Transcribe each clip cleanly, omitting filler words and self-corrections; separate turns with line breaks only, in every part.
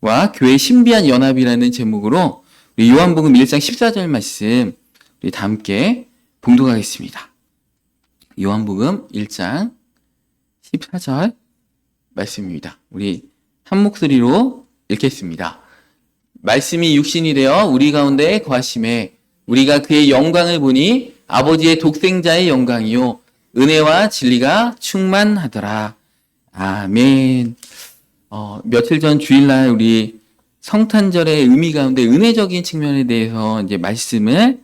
교회의 신비한 연합이라는 제목으로 우리 요한복음 1장 14절 말씀 우리 다 함께 봉독하겠습니다. 요한복음 1장 14절 말씀입니다. 우리 한 목소리로 읽겠습니다. 말씀이 육신이 되어 우리 가운데 거하심에 우리가 그의 영광을 보니 아버지의 독생자의 영광이요 은혜와 진리가 충만하더라. 아멘. 며칠 전 주일날 우리 성탄절의 의미 가운데 은혜적인 측면에 대해서 이제 말씀을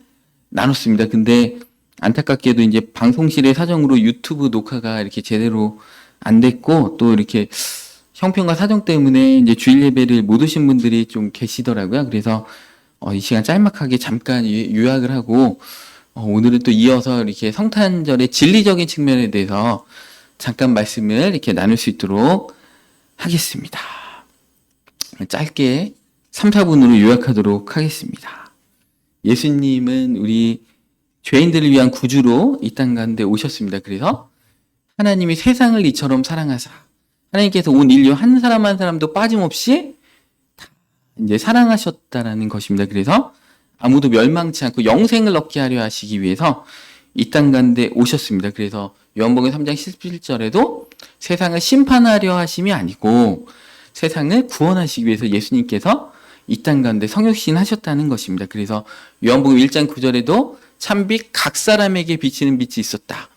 나눴습니다. 근데 안타깝게도 이제 방송실의 사정으로 유튜브 녹화가 이렇게 제대로 안 됐고, 또 이렇게 형편과 사정 때문에 이제 주일 예배를 못 오신 분들이 좀 계시더라고요. 그래서 이 시간 짤막하게 잠깐 요약을 하고, 오늘은 또 이어서 이렇게 성탄절의 진리적인 측면에 대해서 잠깐 말씀을 이렇게 나눌 수 있도록 하겠습니다. 짧게 3, 4분으로 요약하도록 하겠습니다. 예수님은 우리 죄인들을 위한 구주로 이 땅 가운데 오셨습니다. 그래서 하나님이 세상을 이처럼 사랑하사 하나님께서 온 인류 한 사람 한 사람도 빠짐없이 다 이제 사랑하셨다라는 것입니다. 그래서 아무도 멸망치 않고 영생을 얻게 하려 하시기 위해서 이 땅 가운데 오셨습니다. 그래서 요한복음 3장 17절에도 세상을 심판하려 하심이 아니고 세상을 구원하시기 위해서 예수님께서 이 땅 가운데 성육신 하셨다는 것입니다. 그래서 요한복음 1장 9절에도 참빛 각 사람에게 비치는 빛이 있었다.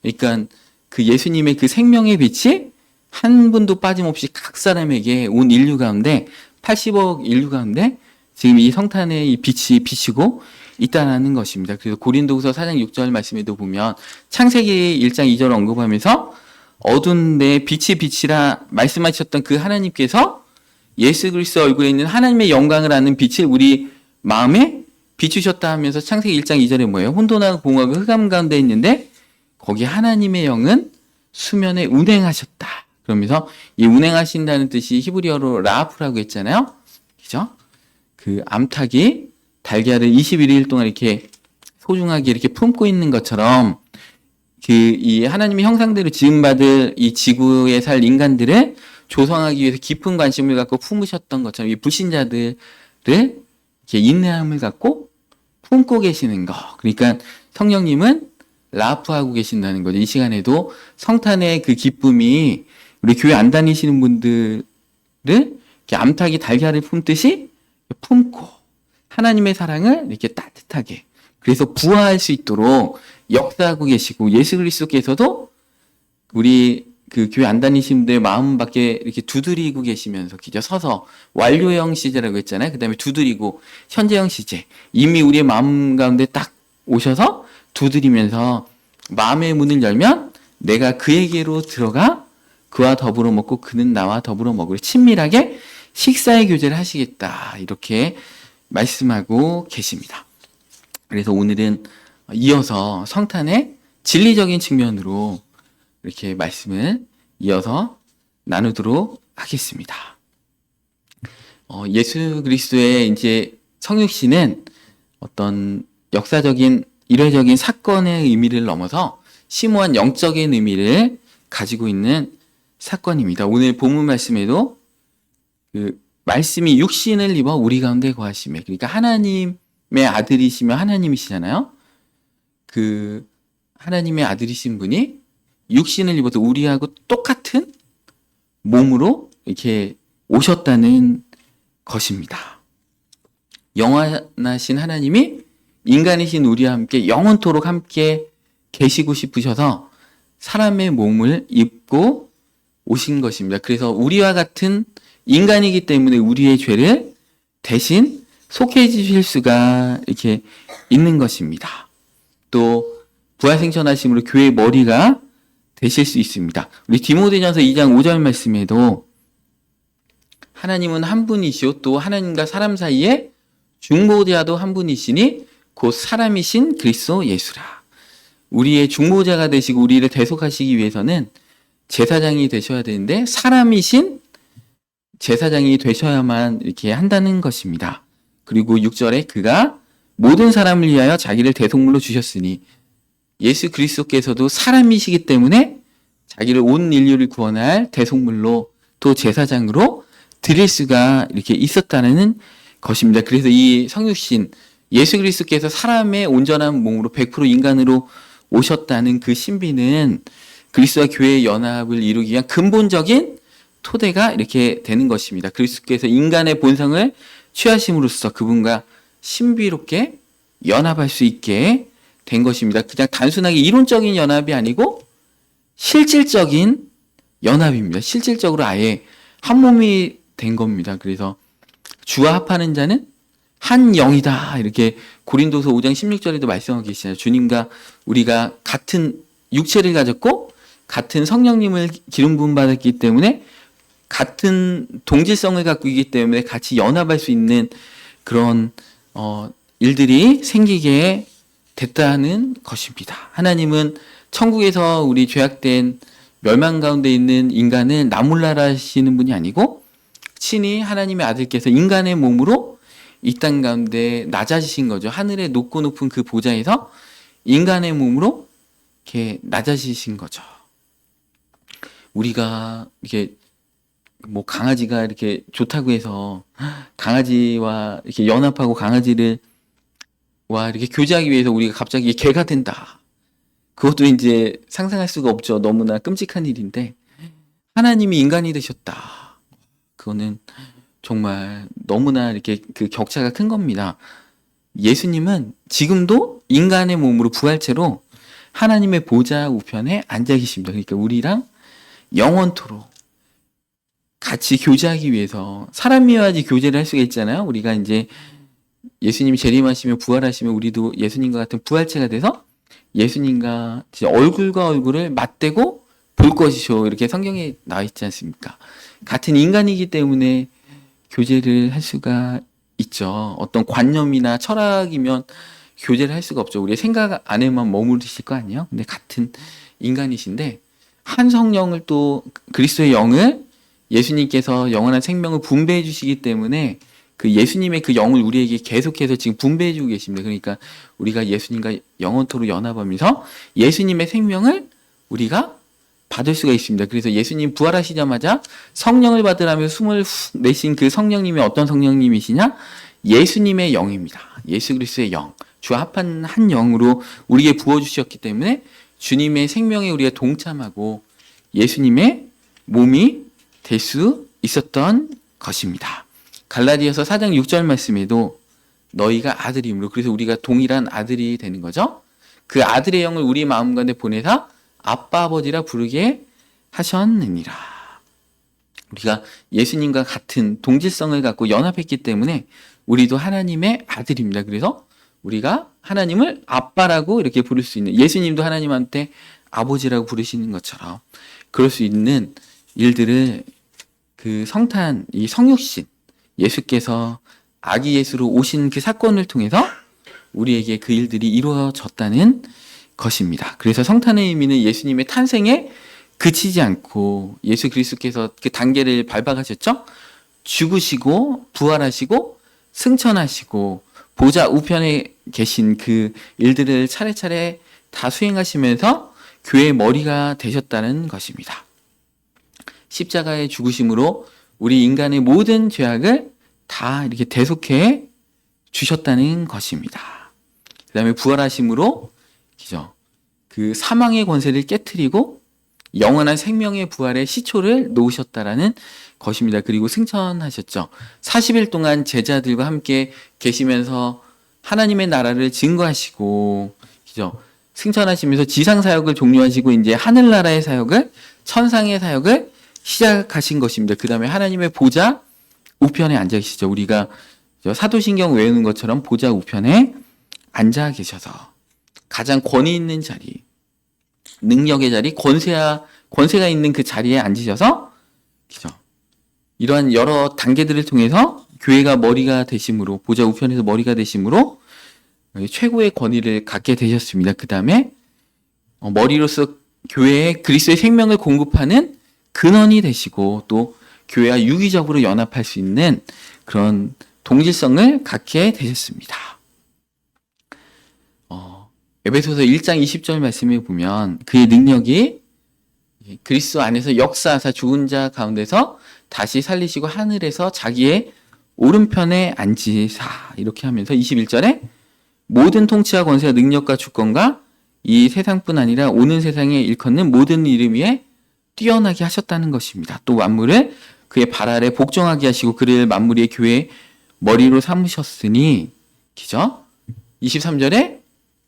그러니까 그 예수님의 그 생명의 빛이 한 분도 빠짐없이 각 사람에게 온 인류 가운데 80억 인류 가운데 지금 이 성탄의 이 빛이 비치고 있다는 것입니다. 그래서 고린도후서 4장 6절 말씀에도 보면 창세기 1장 2절 언급하면서 어두운 데 빛이 빛이라 말씀하셨던 그 하나님께서 예수 그리스도 얼굴에 있는 하나님의 영광을 아는 빛을 우리 마음에 비추셨다 하면서 창세기 1장 2절에 뭐예요? 혼돈하고 공허하고 흑암 가운데 있는데 거기 하나님의 영은 수면에 운행하셨다. 그러면서 이 운행하신다는 뜻이 히브리어로 라프라고 했잖아요. 그죠? 그 암탉이 달걀을 21일 동안 이렇게 소중하게 이렇게 품고 있는 것처럼 이 하나님의 형상대로 지음받을 이 지구에 살 인간들을 조성하기 위해서 깊은 관심을 갖고 품으셨던 것처럼 이 불신자들을 이렇게 인내함을 갖고 품고 계시는 거. 그러니까 성령님은 라프하고 계신다는 거죠. 이 시간에도 성탄의 그 기쁨이 우리 교회 안 다니시는 분들을 이렇게 암탉이 달걀을 품듯이 품고 하나님의 사랑을 이렇게 따뜻하게 그래서 부화할 수 있도록 역사하고 계시고 예수 그리스도께서도 우리 그 교회 안 다니시는 분들의 마음 밖에 이렇게 두드리고 계시면서 기저 서서 완료형 시제라고 했잖아요. 그 다음에 두드리고 현재형 시제 이미 우리의 마음 가운데 딱 오셔서 두드리면서 마음의 문을 열면 내가 그에게로 들어가 그와 더불어 먹고 그는 나와 더불어 먹으려 친밀하게 식사의 교제를 하시겠다 이렇게 말씀하고 계십니다. 그래서 오늘은 이어서 성탄의 진리적인 측면으로 이렇게 말씀을 이어서 나누도록 하겠습니다. 예수 그리스도의 이제 성육신은 어떤 역사적인 일회적인 사건의 의미를 넘어서 심오한 영적인 의미를 가지고 있는 사건입니다. 오늘 본문 말씀에도 그 말씀이 육신을 입어 우리 가운데 거하시며 그러니까 하나님의 아들이시며 하나님이시잖아요. 그 하나님의 아들이신 분이 육신을 입어서 우리하고 똑같은 몸으로 이렇게 오셨다는 것입니다. 영원하신 하나님이 인간이신 우리와 함께 영원토록 함께 계시고 싶으셔서 사람의 몸을 입고 오신 것입니다. 그래서 우리와 같은 인간이기 때문에 우리의 죄를 대신 속해 주실 수가 이렇게 있는 것입니다. 또 부활생천하심으로 교회의 머리가 되실 수 있습니다. 우리 디모데전서 2장 5절 말씀에도 하나님은 한 분이시오 또 하나님과 사람 사이에 중보자도 한 분이시니 곧 사람이신 그리스도 예수라. 우리의 중보자가 되시고 우리를 대속하시기 위해서는 제사장이 되셔야 되는데 사람이신 제사장이 되셔야만 이렇게 한다는 것입니다. 그리고 6절에 그가 모든 사람을 위하여 자기를 대속물로 주셨으니 예수 그리스도께서도 사람이시기 때문에 자기를 온 인류를 구원할 대속물로 또 제사장으로 드릴 수가 이렇게 있었다는 것입니다. 그래서 이 성육신, 예수 그리스도께서 사람의 온전한 몸으로 100% 인간으로 오셨다는 그 신비는 그리스도와 교회의 연합을 이루기 위한 근본적인 토대가 이렇게 되는 것입니다. 그리스도께서 인간의 본성을 취하심으로써 그분과 신비롭게 연합할 수 있게 된 것입니다. 그냥 단순하게 이론적인 연합이 아니고 실질적인 연합입니다. 실질적으로 아예 한 몸이 된 겁니다. 그래서 주와 합하는 자는 한 영이다. 이렇게 고린도서 5장 16절에도 말씀하고 계시잖아요. 주님과 우리가 같은 육체를 가졌고 같은 성령님을 기름 부음 받았기 때문에 같은 동질성을 갖고 있기 때문에 같이 연합할 수 있는 그런 일들이 생기게 됐다는 것입니다. 하나님은 천국에서 우리 죄악된 멸망 가운데 있는 인간을 나몰라라시는 분이 아니고 친히 하나님의 아들께서 인간의 몸으로 이 땅 가운데 낮아지신 거죠. 하늘의 높고 높은 그 보좌에서 인간의 몸으로 이렇게 낮아지신 거죠. 우리가 이렇게 뭐 강아지가 이렇게 좋다고 해서 강아지와 이렇게 연합하고 강아지를 와 이렇게 교제하기 위해서 우리가 갑자기 개가 된다. 그것도 이제 상상할 수가 없죠. 너무나 끔찍한 일인데 하나님이 인간이 되셨다. 그거는 정말 너무나 이렇게 그 격차가 큰 겁니다. 예수님은 지금도 인간의 몸으로 부활체로 하나님의 보좌 우편에 앉아 계십니다. 그러니까 우리랑 영원토록 같이 교제하기 위해서 사람이어야지 교제를 할 수가 있잖아요. 우리가 이제 예수님이 재림하시면 부활하시면 우리도 예수님과 같은 부활체가 돼서 예수님과 얼굴과 얼굴을 맞대고 볼 것이죠. 이렇게 성경에 나와 있지 않습니까? 같은 인간이기 때문에 교제를 할 수가 있죠. 어떤 관념이나 철학이면 교제를 할 수가 없죠. 우리의 생각 안에만 머무르실 거 아니에요? 근데 같은 인간이신데 한 성령을 또 그리스도의 영을 예수님께서 영원한 생명을 분배해 주시기 때문에 그 예수님의 그 영을 우리에게 계속해서 지금 분배해 주고 계십니다. 그러니까 우리가 예수님과 영원토록 연합하면서 예수님의 생명을 우리가 받을 수가 있습니다. 그래서 예수님 부활하시자마자 성령을 받으라며 숨을 후 내신 그 성령님이 어떤 성령님이시냐? 예수님의 영입니다. 예수 그리스도의 영. 주와 합한 한 영으로 우리에게 부어주셨기 때문에 주님의 생명에 우리가 동참하고 예수님의 몸이 될 수 있었던 것입니다. 갈라디아서 4장 6절 말씀에도 너희가 아들이므로 그래서 우리가 동일한 아들이 되는 거죠. 그 아들의 영을 우리 마음 가운데 보내사 아빠 아버지라 부르게 하셨느니라. 우리가 예수님과 같은 동질성을 갖고 연합했기 때문에 우리도 하나님의 아들입니다. 그래서 우리가 하나님을 아빠라고 이렇게 부를 수 있는 예수님도 하나님한테 아버지라고 부르시는 것처럼 그럴 수 있는 일들을 그 성탄, 이 성육신 예수께서 아기 예수로 오신 그 사건을 통해서 우리에게 그 일들이 이루어졌다는 것입니다. 그래서 성탄의 의미는 예수님의 탄생에 그치지 않고 예수 그리스도께서 그 단계를 밟아가셨죠? 죽으시고 부활하시고 승천하시고 보좌 우편에 계신 그 일들을 차례차례 다 수행하시면서 교회의 머리가 되셨다는 것입니다. 십자가의 죽으심으로 우리 인간의 모든 죄악을 다 이렇게 대속해 주셨다는 것입니다. 그 다음에 부활하심으로 그 사망의 권세를 깨트리고 영원한 생명의 부활의 시초를 놓으셨다라는 것입니다. 그리고 승천하셨죠. 40일 동안 제자들과 함께 계시면서 하나님의 나라를 증거하시고, 승천하시면서 지상 사역을 종료하시고 이제 하늘나라의 사역을 천상의 사역을 시작하신 것입니다. 그 다음에 하나님의 보좌 우편에 앉아 계시죠. 우리가 사도신경 외우는 것처럼 보좌 우편에 앉아 계셔서 가장 권위 있는 자리, 능력의 자리, 권세가 있는 그 자리에 앉으셔서 이러한 여러 단계들을 통해서 교회가 머리가 되심으로 보좌 우편에서 머리가 되심으로 최고의 권위를 갖게 되셨습니다. 그 다음에 머리로서 교회에 그리스도의 생명을 공급하는 근원이 되시고 또 교회와 유기적으로 연합할 수 있는 그런 동질성을 갖게 되셨습니다. 에베소서 1장 20절 말씀에 보면 그의 능력이 그리스도 안에서 역사하사 죽은 자 가운데서 다시 살리시고 하늘에서 자기의 오른편에 앉으사. 이렇게 하면서 21절에 모든 통치와 권세와 능력과 주권과 이 세상뿐 아니라 오는 세상에 일컫는 모든 이름 위에 뛰어나게 하셨다는 것입니다. 또 만물을 그의 발 아래 복종하게 하시고 그를 만물의 교회의 머리로 삼으셨으니, 그죠? 23절에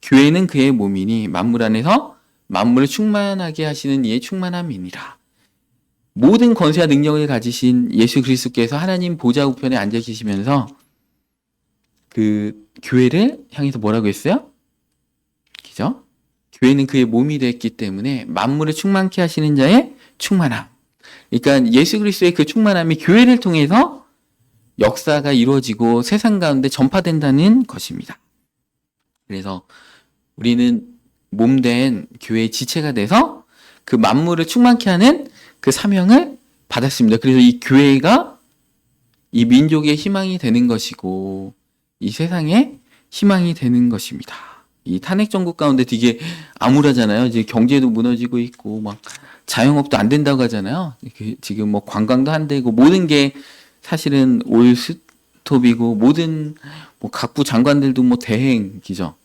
교회는 그의 몸이니 만물 안에서 만물을 충만하게 하시는 이의 충만함이니라. 모든 권세와 능력을 가지신 예수 그리스도께서 하나님 보좌 우편에 앉아 계시면서 그 교회를 향해서 뭐라고 했어요? 그죠? 교회는 그의 몸이 됐기 때문에 만물을 충만케 하시는 자의 충만함. 그러니까 예수 그리스도의 그 충만함이 교회를 통해서 역사가 이루어지고 세상 가운데 전파된다는 것입니다. 그래서 우리는 몸된 교회의 지체가 돼서 그 만물을 충만케 하는 그 사명을 받았습니다. 그래서 이 교회가 이 민족의 희망이 되는 것이고 이 세상의 희망이 되는 것입니다. 이 탄핵 정국 가운데 되게 암울하잖아요. 이제 경제도 무너지고 있고 막 자영업도 안 된다고 하잖아요. 지금 뭐 관광도 안 되고 모든 게 사실은 올 스톱이고 모든 뭐 각부 장관들도 뭐 대행이죠.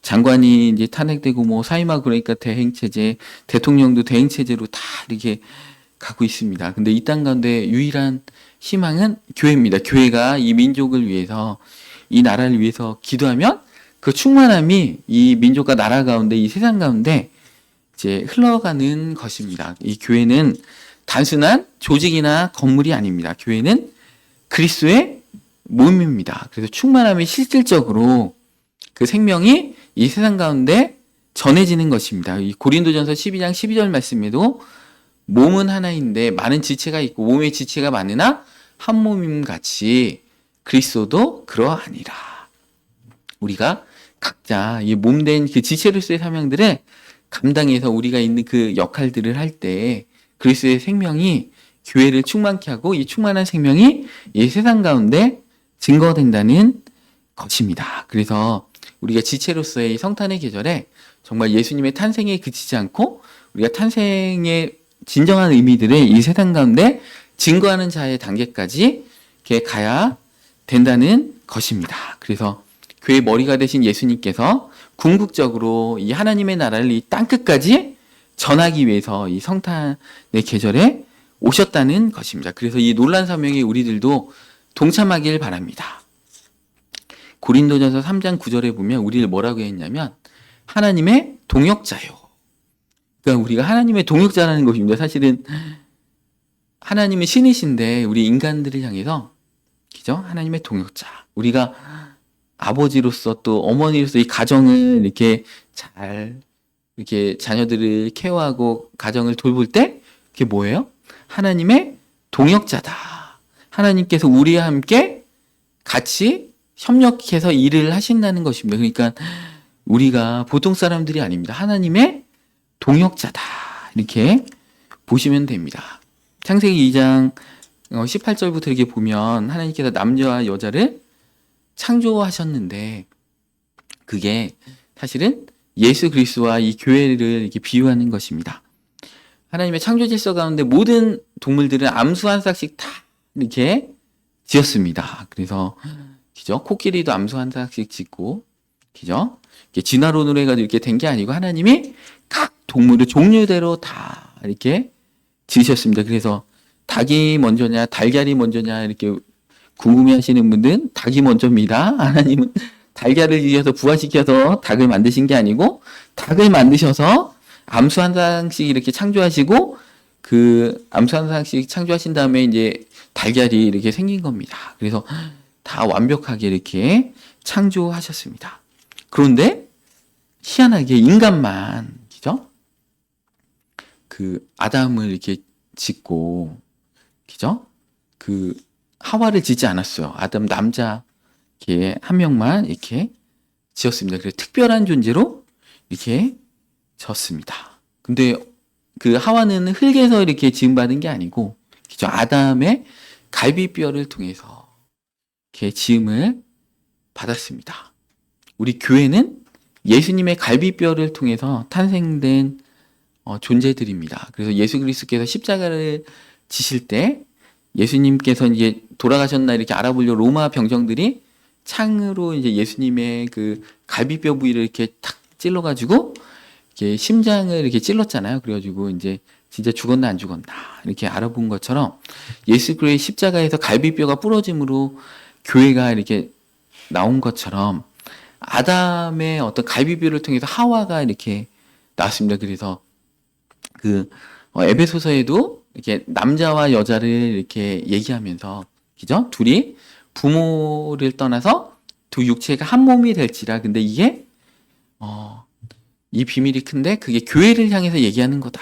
장관이 이제 탄핵되고 뭐 사임하고 그러니까 대행 체제, 대통령도 대행 체제로 다 이렇게 가고 있습니다. 근데 이 땅 가운데 유일한 희망은 교회입니다. 교회가 이 민족을 위해서 이 나라를 위해서 기도하면 그 충만함이 이 민족과 나라 가운데 이 세상 가운데 이제 흘러가는 것입니다. 이 교회는 단순한 조직이나 건물이 아닙니다. 교회는 그리스도의 몸입니다. 그래서 충만함이 실질적으로 그 생명이 이 세상 가운데 전해지는 것입니다. 이 고린도전서 12장 12절 말씀에도 몸은 하나인데 많은 지체가 있고 몸의 지체가 많으나 한 몸임 같이 그리스도도 그러하니라. 우리가 각자 이 몸된 그 지체로서의 사명들을 감당해서 우리가 있는 그 역할들을 할 때 그리스도의 생명이 교회를 충만케 하고 이 충만한 생명이 이 세상 가운데 증거된다는 것입니다. 그래서 우리가 지체로서의 성탄의 계절에 정말 예수님의 탄생에 그치지 않고 우리가 탄생의 진정한 의미들을 이 세상 가운데 증거하는 자의 단계까지 이렇게 가야 된다는 것입니다. 그래서 교회 머리가 되신 예수님께서 궁극적으로 이 하나님의 나라를 이 땅끝까지 전하기 위해서 이 성탄의 계절에 오셨다는 것입니다. 그래서 이 놀란 사명에 우리들도 동참하길 바랍니다. 고린도전서 3장 9절에 보면 우리를 뭐라고 했냐면 하나님의 동역자요. 그러니까 우리가 하나님의 동역자라는 것입니다. 사실은 하나님은 신이신데 우리 인간들을 향해서 그죠? 하나님의 동역자. 우리가 아버지로서 또 어머니로서 이 가정을 이렇게 잘 이렇게 자녀들을 케어하고 가정을 돌볼 때 그게 뭐예요? 하나님의 동역자다. 하나님께서 우리와 함께 같이 협력해서 일을 하신다는 것입니다. 그러니까 우리가 보통 사람들이 아닙니다. 하나님의 동역자다. 이렇게 보시면 됩니다. 창세기 2장 18절부터 이렇게 보면 하나님께서 남자와 여자를 창조하셨는데 그게 사실은 예수 그리스도와 이 교회를 이렇게 비유하는 것입니다. 하나님의 창조 질서 가운데 모든 동물들은 암수 한 싹씩 다 이렇게 지었습니다. 그래서 그죠? 코끼리도 암수 한 싹씩 짓고 그죠? 이렇게 진화론으로 해가지고 이렇게 된 게 아니고 하나님이 각 동물을 종류대로 다 이렇게 지으셨습니다. 그래서 닭이 먼저냐 달걀이 먼저냐 이렇게 궁금해하시는 분들은 닭이 먼저입니다. 하나님은 달걀을 지어서 부화시켜서 닭을 만드신 게 아니고 닭을 만드셔서 암수 한 쌍씩 이렇게 창조하시고 그 암수 한 쌍씩 창조하신 다음에 이제 달걀이 이렇게 생긴 겁니다. 그래서 다 완벽하게 이렇게 창조하셨습니다. 그런데 희한하게 인간만 그죠? 그 아담을 이렇게 짓고 그죠? 그 하와를 짓지 않았어요. 아담 남자 이렇게 한 명만 이렇게 지었습니다. 그래서 특별한 존재로 이렇게 지었습니다. 근데 그 하와는 흙에서 이렇게 지음받은 게 아니고 그죠? 아담의 갈비뼈를 통해서 이렇게 지음을 받았습니다. 우리 교회는 예수님의 갈비뼈를 통해서 탄생된 존재들입니다. 그래서 예수 그리스도께서 십자가를 지실 때 예수님께서 이제 돌아가셨나 이렇게 알아보려 로마 병정들이 창으로 이제 예수님의 그 갈비뼈 부위를 이렇게 탁 찔러가지고 이렇게 심장을 이렇게 찔렀잖아요. 그래가지고 이제 진짜 죽었나 안 죽었나 이렇게 알아본 것처럼 예수 그리스도의 십자가에서 갈비뼈가 부러짐으로 교회가 이렇게 나온 것처럼 아담의 어떤 갈비뼈를 통해서 하와가 이렇게 나왔습니다. 그래서 그 에베소서에도 이렇게 남자와 여자를 이렇게 얘기하면서 그죠? 둘이 부모를 떠나서 두 육체가 한 몸이 될지라. 근데 이게 이 비밀이 큰데 그게 교회를 향해서 얘기하는 거다.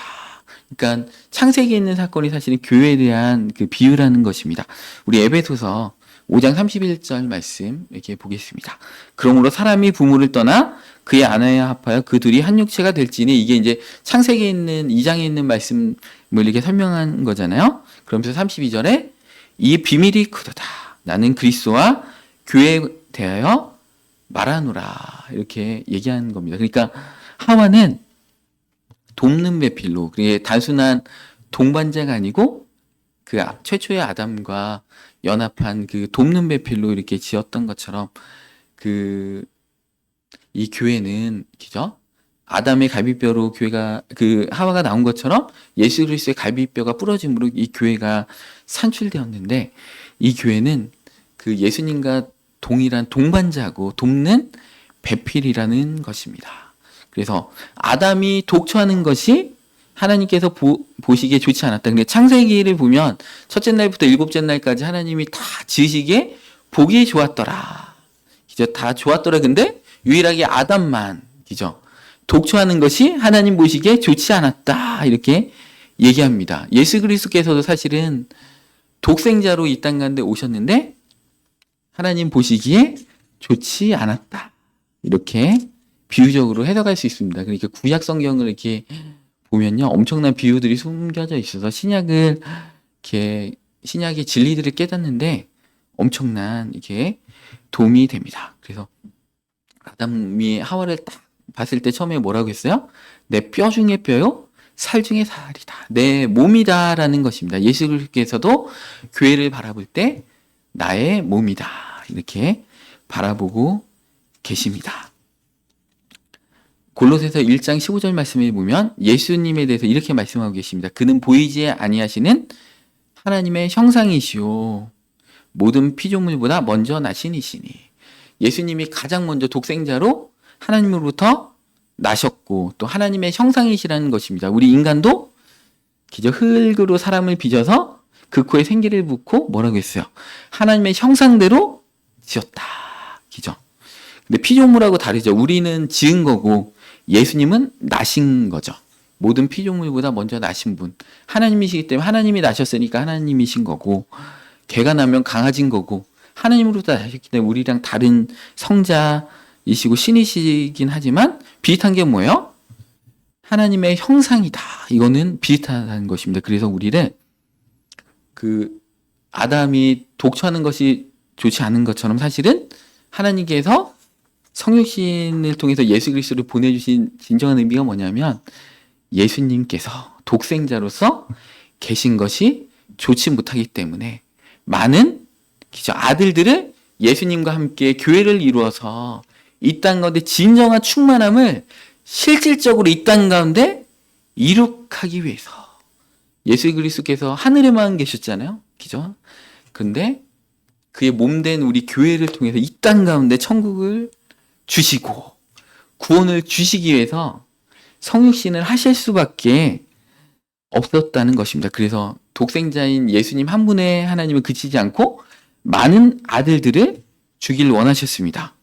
그러니까 창세기에 있는 사건이 사실은 교회에 대한 그 비유라는 것입니다. 우리 에베소서 5장 31절 말씀 이렇게 보겠습니다. 그러므로 사람이 부모를 떠나 그의 아내에 합하여 그 둘이 한 육체가 될지니, 이게 이제 창세기에 있는 2장에 있는 말씀을 이렇게 설명한 거잖아요. 그러면서 32절에 이 비밀이 크도다. 나는 그리스도와 교회에 대하여 말하노라. 이렇게 얘기하는 겁니다. 그러니까 하와는 돕는 배필로, 그게 단순한 동반자가 아니고 그 최초의 아담과 연합한 그 돕는 배필로 이렇게 지었던 것처럼 이 교회는 그죠? 아담의 갈비뼈로 교회가 그 하와가 나온 것처럼 예수 그리스도의 갈비뼈가 부러짐으로 이 교회가 산출되었는데, 이 교회는 그 예수님과 동일한 동반자고 돕는 배필이라는 것입니다. 그래서 아담이 독초하는 것이 하나님께서 보시기에 좋지 않았다. 근데 창세기를 보면 첫째 날부터 일곱째 날까지 하나님이 다 지으시기에 보기 좋았더라. 그죠? 다 좋았더라. 근데 유일하게 아담만, 그죠? 독초하는 것이 하나님 보시기에 좋지 않았다. 이렇게 얘기합니다. 예수 그리스도께서도 사실은 독생자로 이 땅 가운데 오셨는데 하나님 보시기에 좋지 않았다. 이렇게 비유적으로 해석할 수 있습니다. 그러니까 구약 성경을 이렇게 보면요, 엄청난 비유들이 숨겨져 있어서 신약의 진리들을 깨닫는데 엄청난 이렇게 도움이 됩니다. 그래서 아담이 하와를 딱 봤을 때 처음에 뭐라고 했어요? 내 뼈 중에 뼈요, 살 중에 살이다. 내 몸이다라는 것입니다. 예수께서도 교회를 바라볼 때 나의 몸이다. 이렇게 바라보고 계십니다. 골로새서 1장 15절 말씀에 보면 예수님에 대해서 이렇게 말씀하고 계십니다. 그는 보이지 아니하시는 하나님의 형상이시오, 모든 피조물보다 먼저 나신 이시니. 예수님이 가장 먼저 독생자로 하나님으로부터 나셨고 또 하나님의 형상이시라는 것입니다. 우리 인간도 기저 흙으로 사람을 빚어서 그 코에 생기를 붓고 뭐라고 했어요? 하나님의 형상대로 지었다. 기죠? 근데 피조물하고 다르죠. 우리는 지은 거고 예수님은 나신 거죠. 모든 피조물보다 먼저 나신 분. 하나님이시기 때문에 하나님이 나셨으니까 하나님이신 거고, 개가 나면 강아지인 거고, 하나님으로부터 나셨기 때문에 우리랑 다른 성자이시고 신이시긴 하지만 비슷한 게 뭐예요? 하나님의 형상이다. 이거는 비슷하다는 것입니다. 그래서 우리를 아담이 독초하는 것이 좋지 않은 것처럼 사실은 하나님께서 성육신을 통해서 예수 그리스도를 보내주신 진정한 의미가 뭐냐면 예수님께서 독생자로서 계신 것이 좋지 못하기 때문에 많은 아들들을 예수님과 함께 교회를 이루어서 이 땅 가운데 진정한 충만함을 실질적으로 이 땅 가운데 이룩하기 위해서 예수 그리스도께서 하늘에만 계셨잖아요. 그죠? 근데 그의 몸된 우리 교회를 통해서 이 땅 가운데 천국을 주시고 구원을 주시기 위해서 성육신을 하실 수밖에 없었다는 것입니다. 그래서 독생자인 예수님 한 분의 하나님을 그치지 않고 많은 아들들을 주길 원하셨습니다.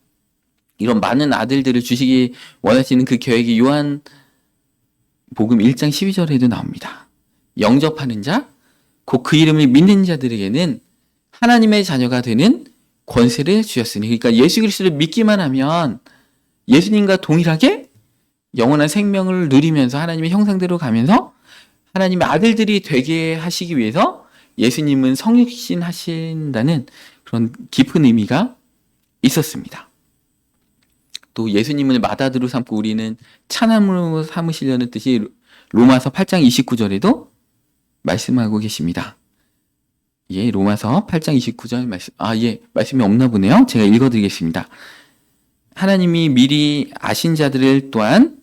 이런 많은 아들들을 주시기 원하시는 그 계획이 요한 복음 1장 12절에도 나옵니다. 영접하는 자, 곧 그 이름을 믿는 자들에게는 하나님의 자녀가 되는 권세를 주셨으니. 그러니까 예수 그리스도를 믿기만 하면 예수님과 동일하게 영원한 생명을 누리면서 하나님의 형상대로 가면서 하나님의 아들들이 되게 하시기 위해서 예수님은 성육신 하신다는 그런 깊은 의미가 있었습니다. 또 예수님을 맏아들로 삼고 우리는 차남으로 삼으시려는 뜻이 로마서 8장 29절에도 말씀하고 계십니다. 예, 로마서 8장 29절 말씀. 말씀이 없나 보네요. 제가 읽어드리겠습니다. 하나님이 미리 아신 자들을 또한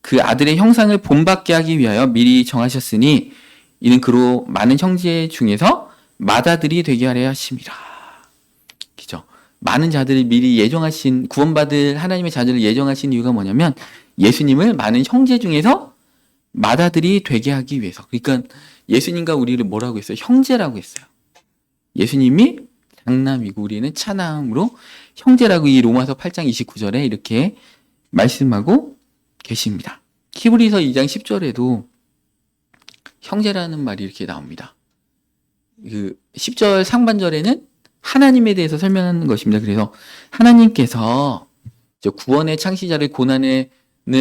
그 아들의 형상을 본받게 하기 위하여 미리 정하셨으니 이는 그로 많은 형제 중에서 맏아들이 되게 하려 하심이라. 그죠? 많은 자들을 미리 예정하신, 구원받을 하나님의 자들을 예정하신 이유가 뭐냐면 예수님을 많은 형제 중에서 맏아들이 되게 하기 위해서. 그러니까 예수님과 우리를 뭐라고 했어요? 형제라고 했어요. 예수님이 장남이고 우리는 차남으로 형제라고 이 로마서 8장 29절에 이렇게 말씀하고 계십니다. 히브리서 2장 10절에도 형제라는 말이 이렇게 나옵니다. 그 10절 상반절에는 하나님에 대해서 설명하는 것입니다. 그래서 하나님께서 구원의 창시자를 고난을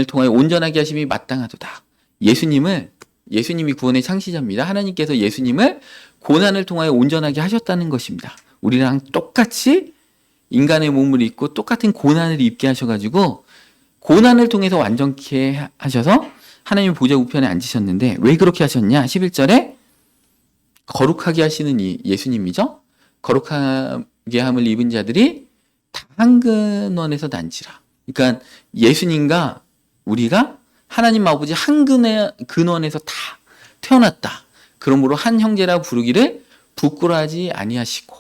통하여 온전하게 하심이 마땅하도다. 예수님이 구원의 창시자입니다. 하나님께서 예수님을 고난을 통하여 온전하게 하셨다는 것입니다. 우리랑 똑같이 인간의 몸을 입고 똑같은 고난을 입게 하셔가지고 고난을 통해서 완전케 하셔서 하나님의 보좌 우편에 앉으셨는데 왜 그렇게 하셨냐? 11절에 거룩하게 하시는 이 예수님이죠. 거룩하게 함을 입은 자들이 다 한 근원에서 난지라. 그러니까 예수님과 우리가 하나님 아버지 한 근원에서 다 태어났다. 그러므로 한 형제라 부르기를 부끄러워하지 아니하시고.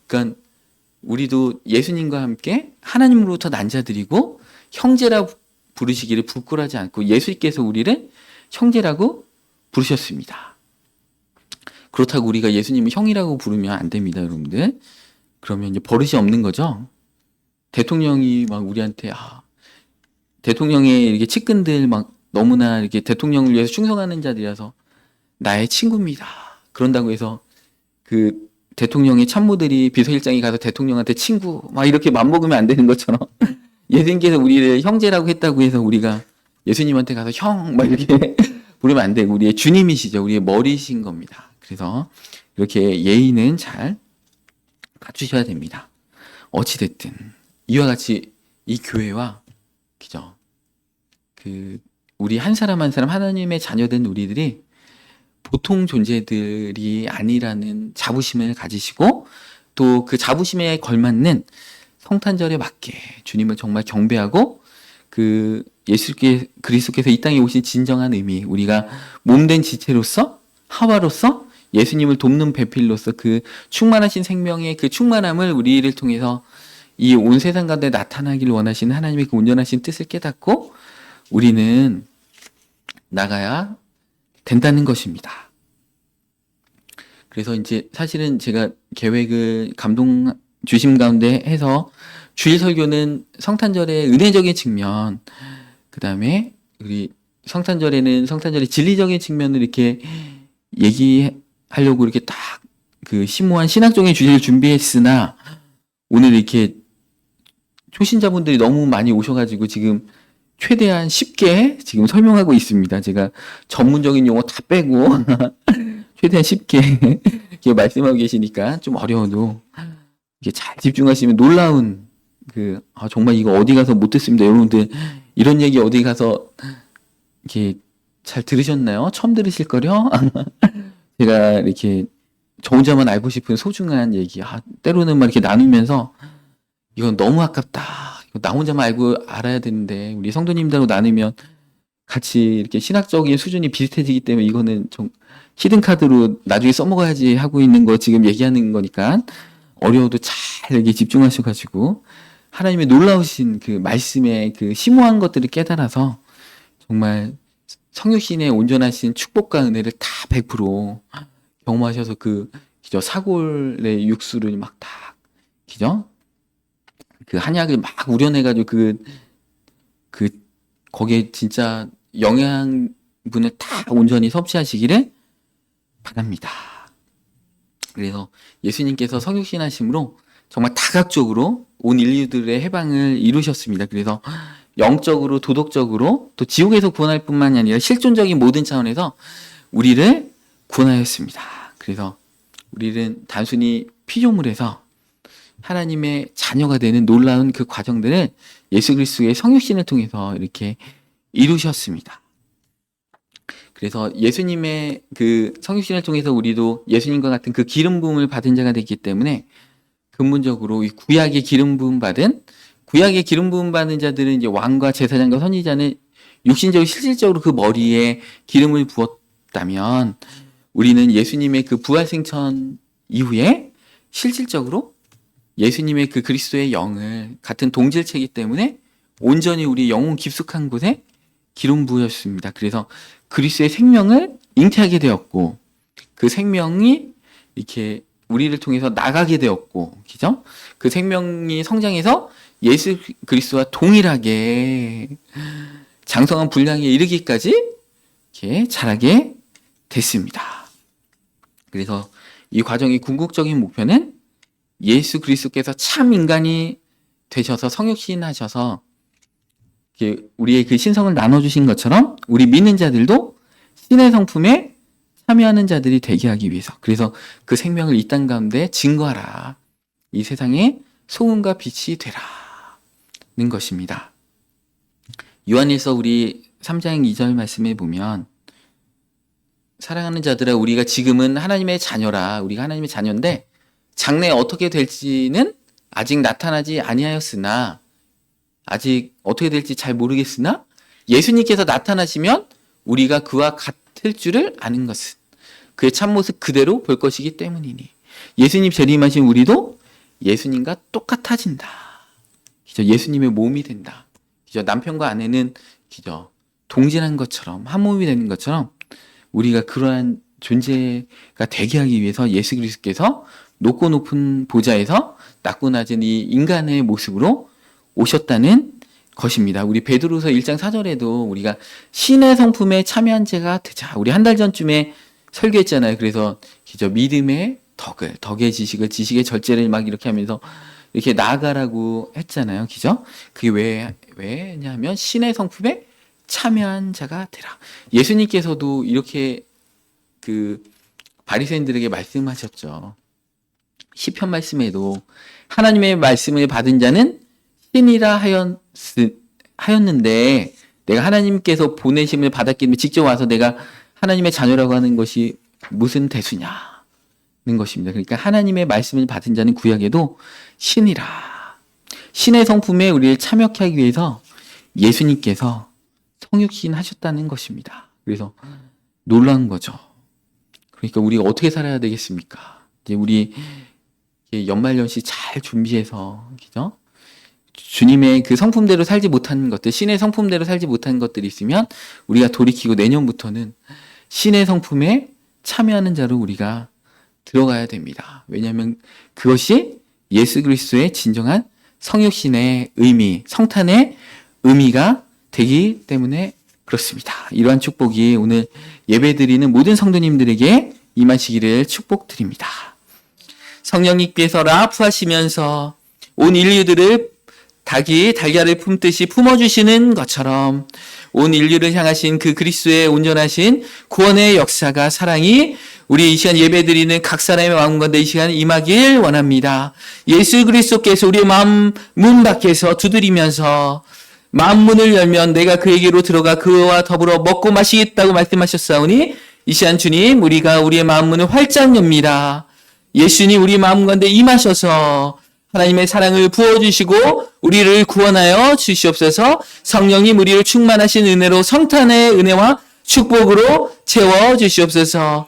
그러니까 우리도 예수님과 함께 하나님으로부터 난 자들이고 형제라 부르시기를 부끄러워하지 않고 예수님께서 우리를 형제라고 부르셨습니다. 그렇다고 우리가 예수님을 형이라고 부르면 안 됩니다, 여러분들. 그러면 이제 버릇이 없는 거죠. 대통령이 막 우리한테 대통령의 이렇게 측근들 막 너무나 이렇게 대통령을 위해서 충성하는 자들이라서 나의 친구입니다. 그런다고 해서 그 대통령의 참모들이 비서실장이 가서 대통령한테 친구 막 이렇게 맘먹으면 안 되는 것처럼 예수님께서 우리를 형제라고 했다고 해서 우리가 예수님한테 가서 형 막 이렇게 부르면 안 되고 우리의 주님이시죠. 우리의 머리신 겁니다. 그래서 이렇게 예의는 잘 갖추셔야 됩니다. 어찌됐든 이와 같이 이 교회와 그죠? 우리 한 사람 한 사람 하나님의 자녀된 우리들이 보통 존재들이 아니라는 자부심을 가지시고 또 그 자부심에 걸맞는 성탄절에 맞게 주님을 정말 경배하고 그 그리스도께서 이 땅에 오신 진정한 의미, 우리가 몸된 지체로서 하와로서 예수님을 돕는 배필로서 그 충만하신 생명의 그 충만함을 우리를 통해서 이 온 세상 가운데 나타나기를 원하시는 하나님의 그 온전하신 뜻을 깨닫고 우리는 나가야 된다는 것입니다. 그래서 이제 사실은 제가 계획을 감동 주심 가운데 해서 주일 설교는 성탄절의 은혜적인 측면, 그 다음에 우리 성탄절에는 성탄절의 진리적인 측면을 이렇게 얘기하려고 이렇게 딱 그 심오한 신학적인 주제를 준비했으나 오늘 이렇게 초신자분들이 너무 많이 오셔가지고 지금 최대한 쉽게 지금 설명하고 있습니다. 제가 전문적인 용어 다 빼고 최대한 쉽게 이렇게 말씀하고 계시니까 좀 어려워도 이게 잘 집중하시면 놀라운 정말 이거 어디 가서 못 듣습니다. 여러분들 이런 얘기 어디 가서 이렇게 잘 들으셨나요? 처음 들으실 거려? 제가 이렇게 저 혼자만 알고 싶은 소중한 얘기, 때로는 막 이렇게 나누면서 이건 너무 아깝다. 이거 나 혼자만 알아야 되는데 우리 성도님들하고 나누면 같이 이렇게 신학적인 수준이 비슷해지기 때문에 이거는 좀 히든카드로 나중에 써먹어야지 하고 있는 거 지금 얘기하는 거니까 어려워도 잘 이렇게 집중하셔가지고 하나님의 놀라우신 그 말씀의 그 심오한 것들을 깨달아서 정말 성육신의 온전하신 축복과 은혜를 다 100% 경험하셔서 그죠 사골의 육수를 막 다 그죠 그 한약을 막 우려내가지고 거기에 진짜 영양분을 다 온전히 섭취하시기를 바랍니다. 그래서 예수님께서 성육신 하심으로 정말 다각적으로 온 인류들의 해방을 이루셨습니다. 그래서 영적으로 도덕적으로 또 지옥에서 구원할 뿐만이 아니라 실존적인 모든 차원에서 우리를 구원하였습니다. 그래서 우리는 단순히 피조물에서 하나님의 자녀가 되는 놀라운 그 과정들을 예수 그리스도의 성육신을 통해서 이렇게 이루셨습니다. 그래서 예수님의 그 성육신을 통해서 우리도 예수님과 같은 그 기름 부음을 받은 자가 됐기 때문에 근본적으로 이 구약의 기름 부음 받은 자들은 이제 왕과 제사장과 선지자는 육신적으로 실질적으로 그 머리에 기름을 부었다면 우리는 예수님의 그 부활 생천 이후에 실질적으로 예수님의 그 그리스도의 영을 같은 동질체이기 때문에 온전히 우리 영혼 깊숙한 곳에 기름 부으셨습니다. 그래서 그리스도의 생명을 잉태하게 되었고 그 생명이 이렇게 우리를 통해서 나가게 되었고, 그죠? 그 생명이 성장해서 예수 그리스도와 동일하게 장성한 분량에 이르기까지 이렇게 자라게 됐습니다. 그래서 이 과정의 궁극적인 목표는 예수 그리스도께서 참 인간이 되셔서 성육신하셔서 우리의 그 신성을 나눠주신 것처럼 우리 믿는 자들도 신의 성품에 참여하는 자들이 되게 하기 위해서, 그래서 그 생명을 이 땅 가운데 증거하라, 이 세상에 소금과 빛이 되라는 것입니다. 요한일서 우리 3장 2절 말씀에 보면 사랑하는 자들아 우리가 지금은 하나님의 자녀라, 우리가 하나님의 자녀인데 장래에 어떻게 될지는 아직 나타나지 아니하였으나, 아직 어떻게 될지 잘 모르겠으나 예수님께서 나타나시면 우리가 그와 같을 줄을 아는 것은 그의 참모습 그대로 볼 것이기 때문이니, 예수님 재림하신 우리도 예수님과 똑같아진다. 그죠? 예수님의 몸이 된다. 그죠? 남편과 아내는 그죠? 동질한 것처럼 한 몸이 되는 것처럼 우리가 그러한 존재가 되게 하기 위해서 예수 그리스도께서 높고 높은 보좌에서 낮고 낮은 이 인간의 모습으로 오셨다는 것입니다. 우리 베드로서 1장 4절에도 우리가 신의 성품에 참여한 자가 되자, 우리 한 달 전쯤에 설교했잖아요. 그래서 그죠? 믿음의 덕의 지식을, 지식의 절제를 막 이렇게 하면서 이렇게 나아가라고 했잖아요. 그죠? 그게 왜냐하면 신의 성품에 참여한 자가 되라. 예수님께서도 이렇게 그 바리새인들에게 말씀하셨죠. 시편 말씀에도 하나님의 말씀을 받은 자는 신이라 하였는데 내가 하나님께서 보내심을 받았기 때문에 직접 와서 내가 하나님의 자녀라고 하는 것이 무슨 대수냐는 것입니다. 그러니까 하나님의 말씀을 받은 자는 구약에도 신이라, 신의 성품에 우리를 참여케 하기 위해서 예수님께서 성육신 하셨다는 것입니다. 그래서 놀라운 거죠. 그러니까 우리가 어떻게 살아야 되겠습니까? 이제 우리 연말연시 잘 준비해서, 그죠? 주님의 그 성품대로 살지 못한 것들, 신의 성품대로 살지 못한 것들이 있으면 우리가 돌이키고 내년부터는 신의 성품에 참여하는 자로 우리가 들어가야 됩니다. 왜냐하면 그것이 예수 그리스도의 진정한 성육신의 의미, 성탄의 의미가 되기 때문에 그렇습니다. 이러한 축복이 오늘 예배드리는 모든 성도님들에게 임하시기를 축복드립니다. 성령님께서 라프하시면서 온 인류들을 닭이 달걀을 품듯이 품어주시는 것처럼 온 인류를 향하신 그 그리스도의 온전하신 구원의 역사가, 사랑이 우리 이 시간 예배드리는 각 사람의 마음 가운데 이 시간 임하길 원합니다. 예수 그리스도께서 우리의 마음 문 밖에서 두드리면서 마음 문을 열면 내가 그에게로 들어가 그와 더불어 먹고 마시겠다고 말씀하셨사오니, 이 시간 주님, 우리가 우리의 마음 문을 활짝 엽니다. 예수님 우리 마음 가운데 임하셔서 하나님의 사랑을 부어주시고 우리를 구원하여 주시옵소서. 성령님 우리를 충만하신 은혜로 성탄의 은혜와 축복으로 채워주시옵소서.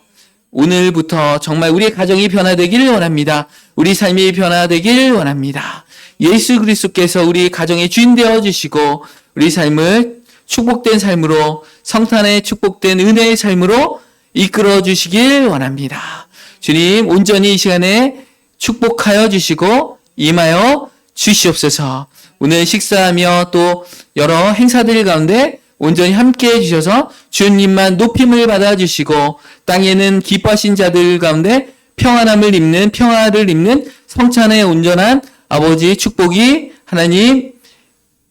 오늘부터 정말 우리의 가정이 변화되기를 원합니다. 우리 삶이 변화되기를 원합니다. 예수 그리스도께서 우리 가정의 주인 되어주시고 우리 삶을 축복된 삶으로, 성탄의 축복된 은혜의 삶으로 이끌어 주시길 원합니다. 주님 온전히 이 시간에 축복하여 주시고 임하여 주시옵소서. 오늘 식사하며 또 여러 행사들 가운데 온전히 함께해 주셔서 주님만 높임을 받아주시고 땅에는 기뻐하신 자들 가운데 평안함을 입는, 평화를 입는 성찬의 온전한 아버지 축복이 하나님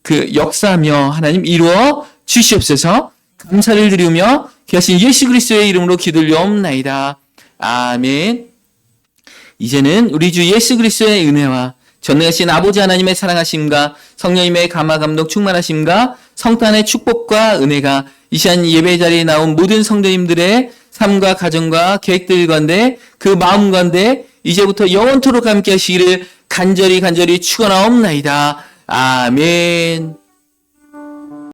그 역사하며 하나님 이루어 주시옵소서. 감사를 드리며 귀하신 예수 그리스도의 이름으로 기도드리옵나이다. 아멘. 이제는 우리 주 예수 그리스도의 은혜와 전능하신 아버지 하나님의 사랑하심과 성령님의 감화 감동 충만하심과 성탄의 축복과 은혜가 이 시간 예배 자리에 나온 모든 성도님들의 삶과 가정과 계획들 가운데 그 마음 가운데 이제부터 영원토록 함께 하시기를 간절히 축원하옵나이다. 아멘.